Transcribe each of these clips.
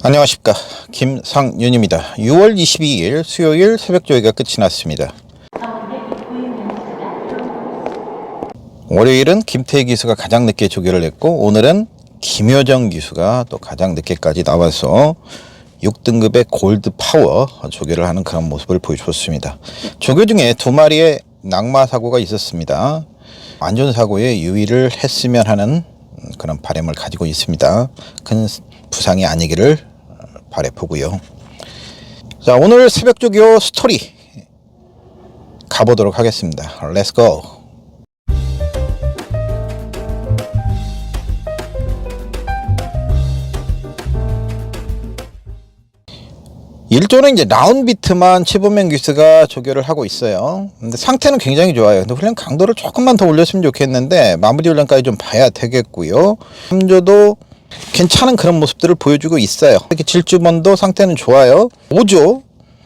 안녕하십니까, 김상윤입니다. 6월 22일 수요일 새벽 조회가 끝이 났습니다. 월요일은 김태희 기수가 가장 늦게 조교를 했고, 오늘은 김효정 기수가 또 가장 늦게까지 나와서 6등급의 골드 파워 조교를 하는 그런 모습을 보여줬습니다. 조교 중에 두 마리의 낙마 사고가 있었습니다. 안전사고에 유의를 했으면 하는 그런 바람을 가지고 있습니다. 큰 부상이 아니기를 바라보고요. 자, 오늘 새벽 조교 스토리 가보도록 하겠습니다. Let's go. 일조는 이제 라운드 비트만 최범명 기수가 조교를 하고 있어요. 근데 상태는 굉장히 좋아요. 근데 훈련 강도를 조금만 더 올렸으면 좋겠는데 마무리 훈련까지 좀 봐야 되겠고요. 3조도 괜찮은 그런 모습들을 보여주고 있어요. 이렇게 질주번도 상태는 좋아요. 5조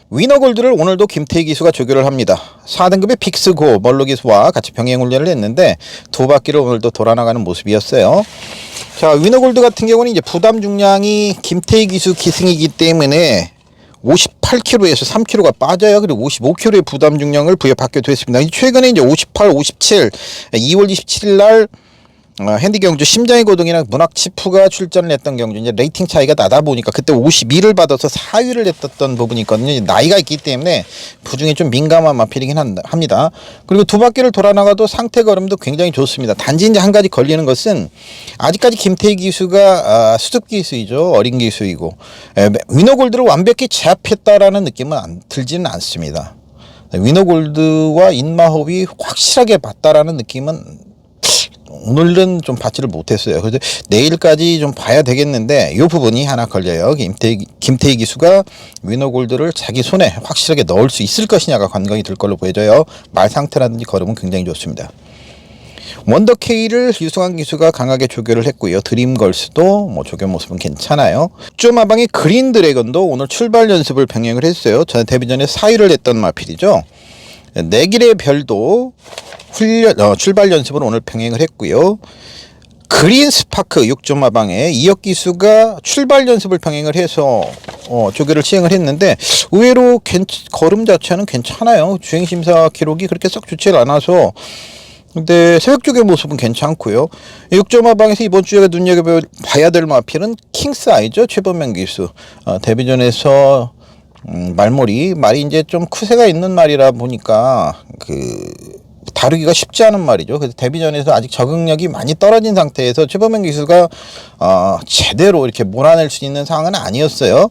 위너골드를 오늘도 김태희 기수가 조교를 합니다. 4등급의 픽스고 멀로 기수와 같이 병행 훈련을 했는데 두 바퀴를 오늘도 돌아나가는 모습이었어요. 자, 위너골드 같은 경우는 이제 부담 중량이 김태희 기수 기승이기 때문에 58kg에서 3kg가 빠져요. 그리고 55kg의 부담 중량을 부여받게 됐습니다. 최근에 이제 58, 57, 2월 27일 날 핸디 경주 심장의 고동이랑 문학 치프가 출전을 했던 경주, 이제 레이팅 차이가 나다 보니까 그때 52를 받아서 4위를 했었던 부분이 있거든요. 나이가 있기 때문에 부중에 좀 민감한 마필이긴 합니다. 그리고 두 바퀴를 돌아 나가도 상태 걸음도 굉장히 좋습니다. 단지 이제 한 가지 걸리는 것은 아직까지 김태희 기수가 수습 기수이죠. 어린 기수이고 위너골드를 완벽히 제압했다라는 느낌은 들지는 않습니다. 위너골드와 인마호흡이 확실하게 맞다라는 느낌은 오늘은 좀 받지를 못했어요. 그래서 내일까지 좀 봐야 되겠는데 이 부분이 하나 걸려요. 김태희 기수가 위너골드를 자기 손에 확실하게 넣을 수 있을 것이냐가 관건이 될 걸로 보여져요. 말 상태라든지 걸음은 굉장히 좋습니다. 원더케이를 유승환 기수가 강하게 조교를 했고요. 드림걸스도 뭐 조교 모습은 괜찮아요. 쭈마방의 그린 드래곤도 오늘 출발 연습을 병행을 했어요. 전 데뷔전에 4위를 했던 마필이죠. 내길의 별도 출발 연습을 오늘 병행을 했고요. 그린 스파크 6조마방에 이혁 기수가 출발 연습을 병행을 해서 조교를 시행을 했는데 의외로 걸음 자체는 괜찮아요. 주행심사 기록이 그렇게 썩 좋지 않아서. 근데 새벽 조교 모습은 괜찮고요. 6조마방에서 이번 주에 눈여겨봐야 될 마필은 킹스아이죠. 최범명 기수. 데뷔전에서 말이 이제 좀 크세가 있는 말이라 보니까 다루기가 쉽지 않은 말이죠. 그래서 데뷔전에서 아직 적응력이 많이 떨어진 상태에서 최범명 기수가 제대로 이렇게 몰아낼 수 있는 상황은 아니었어요.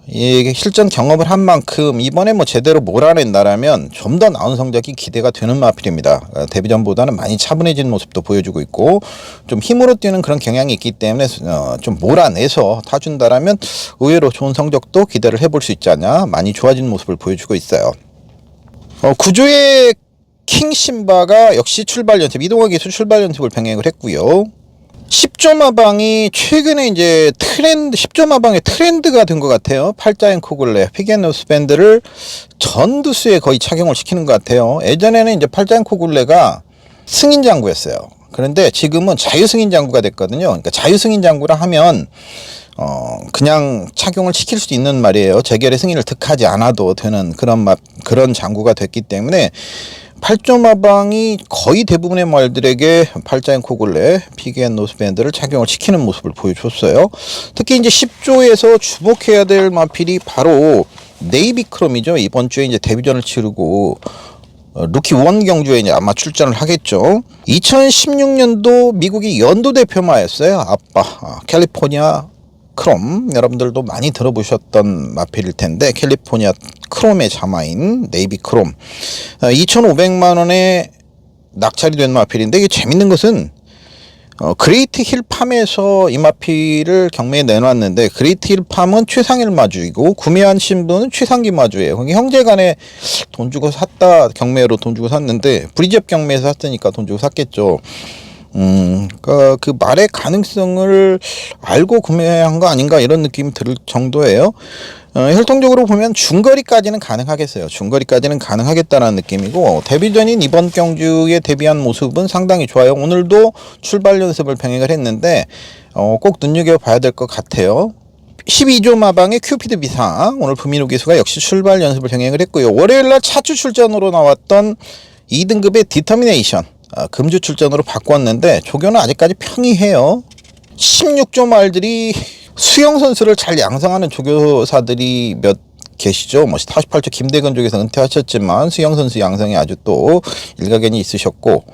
이게 실전 경험을 한 만큼 이번에 뭐 제대로 몰아낸다라면 좀 더 나은 성적이 기대가 되는 마필입니다. 데뷔전보다는 많이 차분해진 모습도 보여주고 있고 좀 힘으로 뛰는 그런 경향이 있기 때문에 좀 몰아내서 타준다라면 의외로 좋은 성적도 기대를 해볼 수 있지 않냐, 많이 좋아진 모습을 보여주고 있어요. 9조의 킹심바가 역시 출발 연습, 이동화 기수 출발 연습을 병행을 했고요. 10조마방이 최근에 이제 10조마방의 트렌드가 된 것 같아요. 팔자 앵커 굴레, 피겐노스 밴드를 전두수에 거의 착용을 시키는 것 같아요. 예전에는 이제 팔자 앵커 굴레가 승인 장구였어요. 그런데 지금은 자유 승인 장구가 됐거든요. 그러니까 자유 승인 장구라 하면 그냥 착용을 시킬 수 있는 말이에요. 재결의 승인을 득하지 않아도 되는 그런 장구가 됐기 때문에 8조마방이 거의 대부분의 말들에게 팔자 앵커 굴레, 피겐 노스밴드를 착용을 시키는 모습을 보여줬어요. 특히 이제 10조에서 주목해야 될 마필이 바로 네이비 크롬이죠. 이번 주에 이제 데뷔전을 치르고 루키 원 경주에 이제 아마 출전을 하겠죠. 2016년도 미국이 연도 대표마였어요. 아빠 캘리포니아 크롬, 여러분들도 많이 들어보셨던 마필일 텐데 캘리포니아 크롬의 자마인 네이비 크롬 2,500만 원에 낙찰이 된 마필인데 이게 재밌는 것은 그레이트 힐 팜에서 이 마필을 경매에 내놨는데 그레이트 힐 팜은 최상일 마주이고 구매하신 분은 최상기 마주예요. 형제간에 돈 주고 샀다, 경매로 돈 주고 샀는데 브리지업 경매에서 샀으니까 돈 주고 샀겠죠. 그 말의 가능성을 알고 구매한 거 아닌가 이런 느낌이 들 정도예요. 혈통적으로 보면 중거리까지는 가능하겠어요. 중거리까지는 가능하겠다는 느낌이고, 데뷔전인 이번 경주에 데뷔한 모습은 상당히 좋아요. 오늘도 출발 연습을 병행을 했는데 꼭 눈여겨봐야 될 것 같아요. 12조 마방의 큐피드 비상, 오늘 부민호 기수가 역시 출발 연습을 병행을 했고요. 월요일날 차주 출전으로 나왔던 2등급의 디터미네이션, 금주 출전으로 바꿨는데 조교는 아직까지 평이해요. 16조 말들이 수영 선수를 잘 양성하는 조교사들이 몇 계시죠. 뭐 48조 김대근 쪽에서 은퇴하셨지만 수영 선수 양성에 아주 또 일가견이 있으셨고,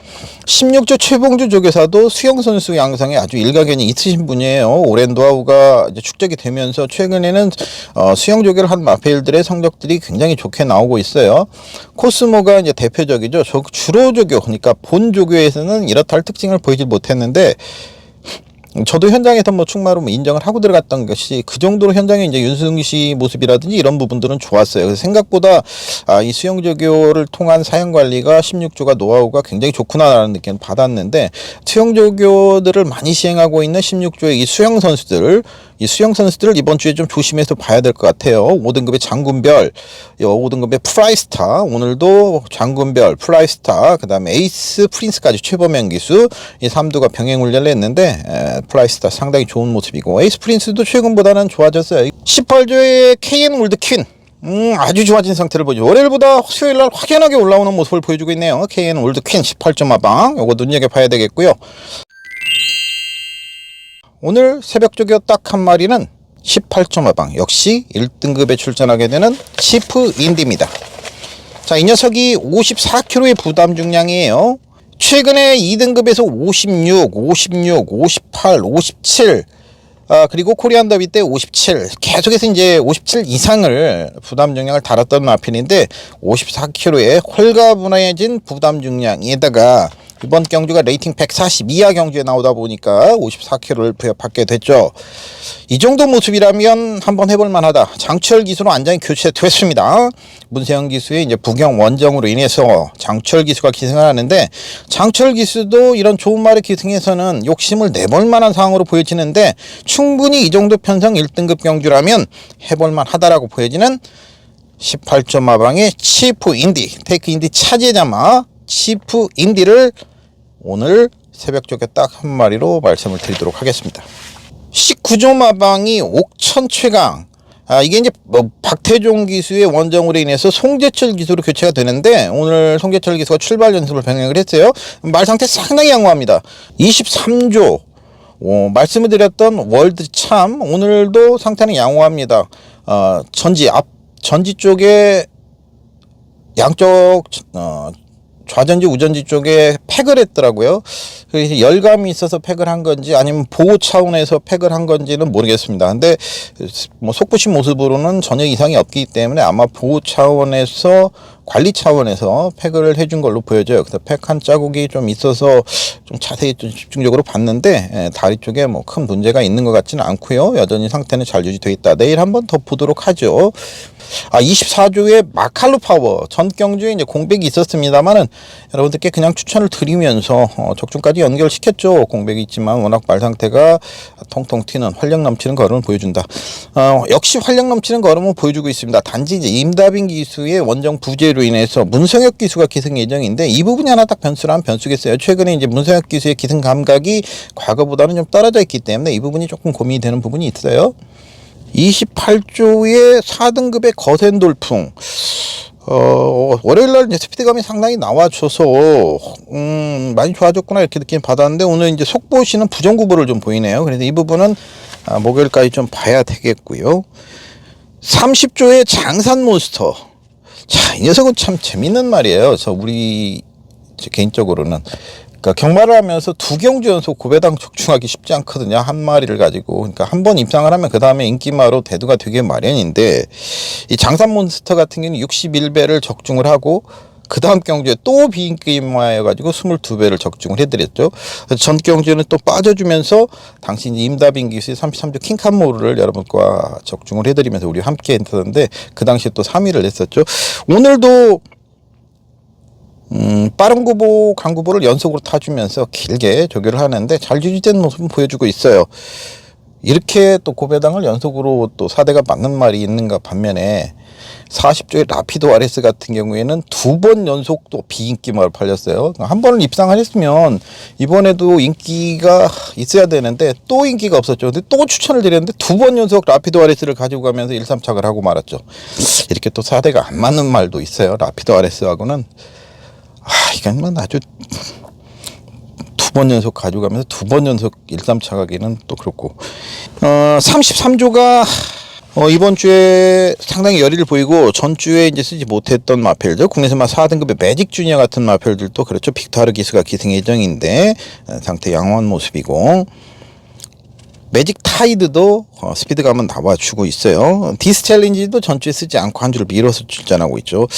16조 최봉주 조교사도 수영 선수 양성에 아주 일가견이 있으신 분이에요. 오랜 노하우가 이제 축적이 되면서 최근에는 수영 조교를 한 마페일들의 성적들이 굉장히 좋게 나오고 있어요. 코스모가 이제 대표적이죠. 주로 조교, 그러니까 본 조교에서는 이렇다 할 특징을 보이지 못했는데, 저도 현장에서 뭐 충마로 인정을 하고 들어갔던 것이 그 정도로 현장에 이제 윤승기 씨 모습이라든지 이런 부분들은 좋았어요. 그래서 생각보다 이 수영조교를 통한 사형관리가 16조가 노하우가 굉장히 좋구나라는 느낌을 받았는데, 수영조교들을 많이 시행하고 있는 16조의 이 수영 선수들을 이번 주에 좀 조심해서 봐야 될 것 같아요. 5등급의 장군별, 5등급의 플라이스타, 오늘도 장군별, 플라이스타, 그 다음에 에이스, 프린스까지 최범현 기수, 이 3두가 병행훈련을 했는데 플라이스타 상당히 좋은 모습이고, 에이스 프린스도 최근보다는 좋아졌어요. 18조의 KN 올드퀸, 아주 좋아진 상태를 보여주고, 월요일보다 수요일날 확연하게 올라오는 모습을 보여주고 있네요. KN 올드퀸 18조 마방, 요거 눈여겨봐야 되겠고요. 오늘 새벽 조교 딱 한 마리는 18조 마방, 역시 1등급에 출전하게 되는 치프 인디입니다. 자, 이 녀석이 54kg의 부담 중량이에요. 최근에 2등급에서 56, 58, 57, 그리고 코리안 더비 때 57, 계속해서 이제 57 이상을 부담 중량을 달았던 마필인데, 54kg의 홀가분해진 부담 중량에다가 이번 경주가 레이팅 140 이하 경주에 나오다 보니까 54kg를 부여받게 됐죠. 이 정도 모습이라면 한번 해볼 만하다. 장철 기수로 안장이 교체됐습니다. 문세영 기수의 이제 부경 원정으로 인해서 장철 기수가 기승을 하는데, 장철 기수도 이런 좋은 말의 기승에서는 욕심을 내볼 만한 상황으로 보여지는데, 충분히 이 정도 편성 1등급 경주라면 해볼 만하다라고 보여지는 18조 마방의 치프 인디, 테이크 인디 차지자마 치프 인디를 오늘 새벽 조교 딱 한 마리로 말씀을 드리도록 하겠습니다. 19조 마방이 옥천 최강, 이게 이제 박태종 기수의 원정으로 인해서 송재철 기수로 교체가 되는데, 오늘 송재철 기수가 출발 연습을 병행을 했어요. 말 상태 상당히 양호합니다. 23조, 말씀을 드렸던 월드 참, 오늘도 상태는 양호합니다. 전지 쪽에 양쪽 좌전지 우전지 쪽에 팩을 했더라고요. 그래서 열감이 있어서 팩을 한 건지 아니면 보호 차원에서 팩을 한 건지는 모르겠습니다. 근데 뭐 속부신 모습으로는 전혀 이상이 없기 때문에 아마 보호 차원에서, 관리 차원에서 팩을 해준 걸로 보여져요. 그래서 팩 한 자국이 좀 있어서 좀 자세히 좀 집중적으로 봤는데, 다리 쪽에 뭐 큰 문제가 있는 것 같지는 않고요. 여전히 상태는 잘 유지되어 있다. 내일 한번 더 보도록 하죠. 24조의 마칼루 파워, 전 경주에 이제 공백이 있었습니다만은 여러분들께 그냥 추천을 드리면서 적중까지 연결시켰죠. 공백이 있지만 워낙 말 상태가 통통 튀는 활력 넘치는 걸음을 보여준다. 역시 활력 넘치는 걸음을 보여주고 있습니다. 단지 이제 임다빈 기수의 원정 부재로 인해서 문성혁 기수가 기승 예정인데, 이 부분이 하나 딱 변수라면 변수겠어요. 최근에 이제 문성혁 기수의 기승 감각이 과거보다는 좀 떨어져 있기 때문에 이 부분이 조금 고민이 되는 부분이 있어요. 28조의 4등급의 거센 돌풍, 월요일날 이제 스피드감이 상당히 나와줘서 많이 좋아졌구나 이렇게 느낌 받았는데, 오늘 이제 속보시는 부정구보를 좀 보이네요. 그래서 이 부분은 목요일까지 좀 봐야 되겠고요. 30조의 장산 몬스터, 자, 이 녀석은 참 재밌는 말이에요. 개인적으로는 그러니까 경마를 하면서 2경주 연속 고배당 적중하기 쉽지 않거든요. 한 마리를 가지고. 그러니까 한 번 입상을 하면 그 다음에 인기마로 대두가 되게 마련인데, 이 장산몬스터 같은 경우는 61배를 적중을 하고 그 다음 경주에 또 비인기마여가지고 22배를 적중을 해드렸죠. 전 경주에는 또 빠져주면서 당시 임다빈 기수의 33조 킹칸모르를 여러분과 적중을 해드리면서 우리 함께 했었는데, 그 당시에 또 3위를 했었죠. 오늘도 빠른 구보, 강구보를 연속으로 타주면서 길게 조교를 하는데 잘 유지된 모습을 보여주고 있어요. 이렇게 또 고배당을 연속으로 또 4대가 맞는 말이 있는가 반면에 40조의 라피드 RS 같은 경우에는 2번 연속 또 비인기말 팔렸어요. 한 번을 입상을 했으면 이번에도 인기가 있어야 되는데 또 인기가 없었죠. 근데 또 추천을 드렸는데 2번 연속 라피드 RS를 가지고 가면서 1, 3착을 하고 말았죠. 이렇게 또 4대가 안 맞는 말도 있어요. 라피드 RS하고는 이건 아주 2번 연속 가져가면서 2번 연속 1, 3차 가기는 또 그렇고 33조가 이번 주에 상당히 열의를 보이고 전주에 이제 쓰지 못했던 마펠들, 국내에서만 4등급의 매직 주니어 같은 마펠들도 그렇죠. 빅타르 기수가 기승 예정인데 상태 양호한 모습이고, 매직 타이드도 스피드감은 나와주고 있어요. 디스 챌린지도 전주에 쓰지 않고 한 주를 미뤄서 출전하고 있죠.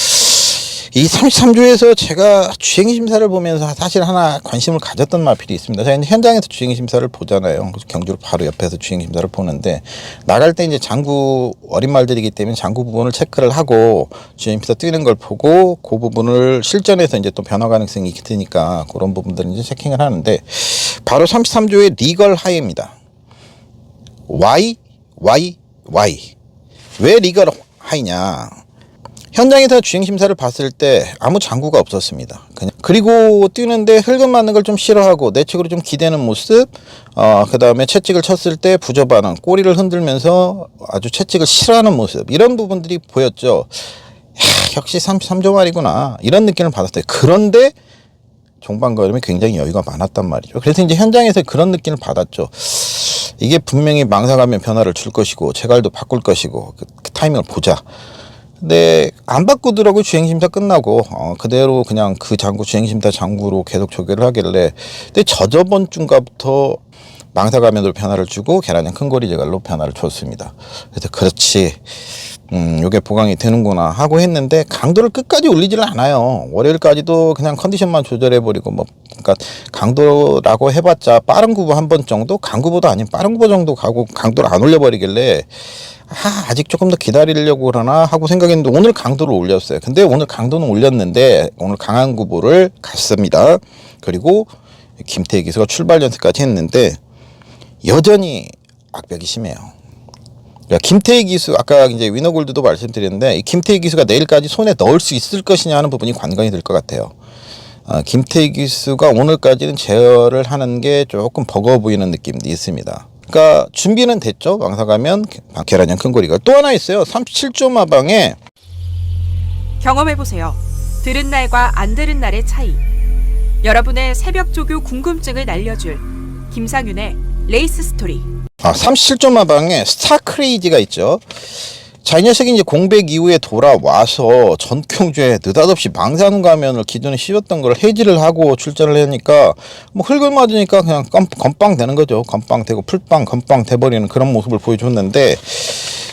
이 33조에서 제가 주행심사를 보면서 사실 하나 관심을 가졌던 마필이 있습니다. 제가 현장에서 주행심사를 보잖아요. 경주를 바로 옆에서 주행심사를 보는데, 나갈 때 이제 장구 어린 말들이기 때문에 장구 부분을 체크를 하고 주행심사 뛰는 걸 보고 그 부분을 실전에서 이제 또 변화 가능성이 있으니까 그런 부분들을 이제 체킹을 하는데, 바로 33조의 리걸 하이입니다. Y. 왜 리걸 하이냐? 현장에서 주행심사를 봤을 때 아무 장구가 없었습니다. 그리고 뛰는데 흙은 맞는 걸 좀 싫어하고 내측으로 좀 기대는 모습, 그 다음에 채찍을 쳤을 때 부저반응, 꼬리를 흔들면서 아주 채찍을 싫어하는 모습, 이런 부분들이 보였죠. 역시 33조 말이구나, 이런 느낌을 받았어요. 그런데 종반걸음이 굉장히 여유가 많았단 말이죠. 그래서 이제 현장에서 그런 느낌을 받았죠. 이게 분명히 망상하면 변화를 줄 것이고 제갈도 바꿀 것이고 그 타이밍을 보자. 근데 안 바꾸더라고요. 주행심사 끝나고 그대로 그냥 그 장구 주행심사 장구로 계속 조교를 하길래, 근데 저저번 주인가부터 망사가면으로 변화를 주고 계란형 큰고리 제갈로 변화를 줬습니다. 그래서 그렇지, 요게 보강이 되는구나 하고 했는데 강도를 끝까지 올리지를 않아요. 월요일까지도 그냥 컨디션만 조절해버리고 그러니까 강도라고 해봤자 빠른 구보 한 번 정도, 강구보도 아닌 빠른 구보 정도 가고 강도를 안 올려버리길래 아직 조금 더 기다리려고 그러나 하고 생각했는데 오늘 강도를 올렸어요. 근데 오늘 강도는 올렸는데 오늘 강한 구보를 갔습니다. 그리고 김태희 기수가 출발 연습까지 했는데 여전히 악벽이 심해요. 그러니까 김태희 기수, 아까 이제 위너골드도 말씀드렸는데, 이 김태희 기수가 내일까지 손에 넣을 수 있을 것이냐 하는 부분이 관건이 될 것 같아요. 김태희 기수가 오늘까지는 제어를 하는 게 조금 버거워 보이는 느낌도 있습니다. 그러니까 준비는 됐죠. 망사가면 계란형 큰고리가 또 하나 있어요. 37조 마방에 경험해보세요. 들은 날과 안 들은 날의 차이. 여러분의 새벽 조교 궁금증을 날려줄 김상윤의 레이스 스토리. 37조 마방에 스타 크레이지가 있죠. 자, 이 녀석이 이제 공백 이후에 돌아와서 전경주에 느닷없이 망사는 가면을 기존에 씌웠던 걸 해지를 하고 출전을 하니까 흙을 맞으니까 그냥 건빵 되는 거죠. 건빵 되고 풀빵 건빵 돼버리는 그런 모습을 보여줬는데,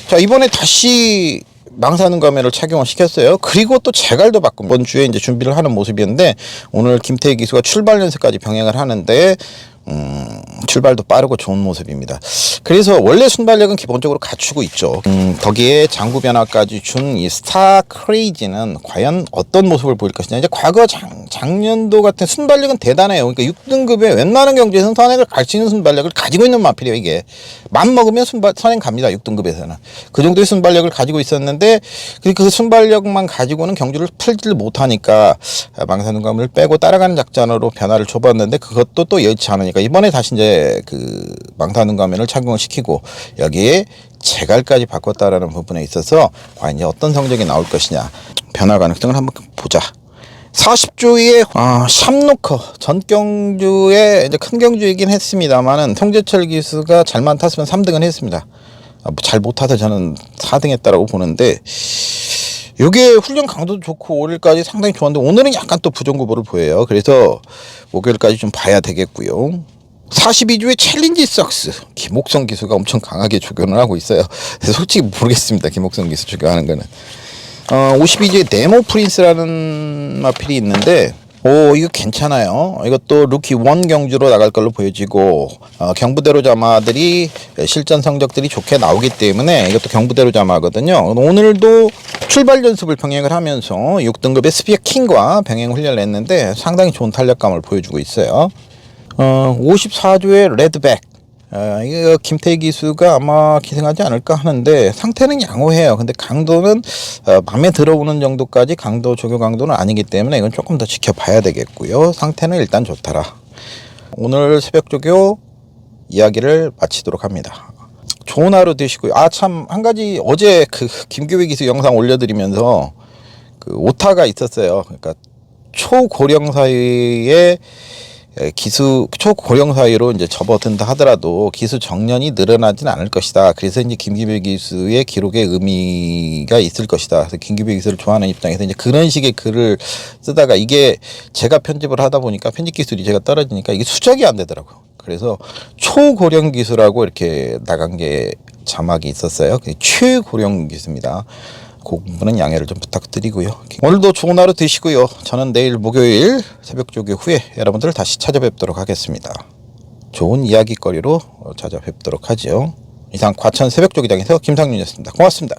자, 이번에 다시 망사는 가면을 착용을 시켰어요. 그리고 또 제갈도 바꾼 이번 주에 이제 준비를 하는 모습이었는데, 오늘 김태희 기수가 출발 연습까지 병행을 하는데 출발도 빠르고 좋은 모습입니다. 그래서 원래 순발력은 기본적으로 갖추고 있죠. 거기에 장구 변화까지 준 이 스타 크레이지는 과연 어떤 모습을 보일 것이냐. 이제 과거 작년도 같은 순발력은 대단해요. 그러니까 6등급에 웬만한 경주에서는 선행을 갈 수 있는 순발력을 가지고 있는 마필이에요. 이게 맘 먹으면 선행 갑니다. 6등급에서는 그 정도의 순발력을 가지고 있었는데, 그 순발력만 가지고는 경주를 풀지를 못하니까 망사능감을 빼고 따라가는 작전으로 변화를 줘봤는데, 그것도 또 여의치 않으니까 이번에 다시 이제 그 망사능 가면을 착용을 시키고 여기에 제갈까지 바꿨다라는 부분에 있어서 과연 이제 어떤 성적이 나올 것이냐, 변화 가능성을 한번 보자. 40조의 샵노커 전경주의 이제 큰 경주이긴 했습니다만은 송재철 기수가 잘만 탔으면 3등은 했습니다. 잘 못 타서 저는 4등 했다라고 보는데, 요게 훈련 강도도 좋고 5일까지 상당히 좋았는데 오늘은 약간 또 부정구보를 보여요. 그래서 목요일까지 좀 봐야 되겠고요. 42조의 챌린지 석스 김옥성 기수가 엄청 강하게 조교를 하고 있어요. 솔직히 모르겠습니다. 김옥성 기수 조교하는 거는. 52조의 네모 프린스라는 마필이 있는데, 이거 괜찮아요. 이것도 루키 1 경주로 나갈 걸로 보여지고, 경부대로 자마들이 실전 성적들이 좋게 나오기 때문에 이것도 경부대로 자마거든요. 오늘도 출발 연습을 병행을 하면서 6등급의 스피어 킹과 병행 훈련을 했는데 상당히 좋은 탄력감을 보여주고 있어요. 54조의 레드백 이거 김태희 기수가 아마 기승하지 않을까 하는데 상태는 양호해요. 근데 강도는 마음에 들어오는 정도까지 조교 강도는 아니기 때문에 이건 조금 더 지켜봐야 되겠고요. 상태는 일단 좋더라. 오늘 새벽 조교 이야기를 마치도록 합니다. 좋은 하루 되시고요. 참 한 가지 어제 그 김규배 기수 영상 올려드리면서 그 오타가 있었어요. 그러니까 초고령 사이에 초고령 사이로 이제 접어든다 하더라도 기수 정년이 늘어나진 않을 것이다. 그래서 이제 김규배 기수의 기록에 의미가 있을 것이다. 그래서 김규배 기수를 좋아하는 입장에서 이제 그런 식의 글을 쓰다가 이게 제가 편집을 하다 보니까 편집 기술이 제가 떨어지니까 이게 수정이 안 되더라고요. 그래서 초고령 기수라고 이렇게 나간 게 자막이 있었어요. 최고령 기수입니다. 그 부분은 양해를 좀 부탁드리고요. 오늘도 좋은 하루 되시고요. 저는 내일 목요일 새벽 조교 후에 여러분들을 다시 찾아뵙도록 하겠습니다. 좋은 이야기거리로 찾아뵙도록 하죠. 이상 과천 새벽 조교장에서 김상윤이었습니다. 고맙습니다.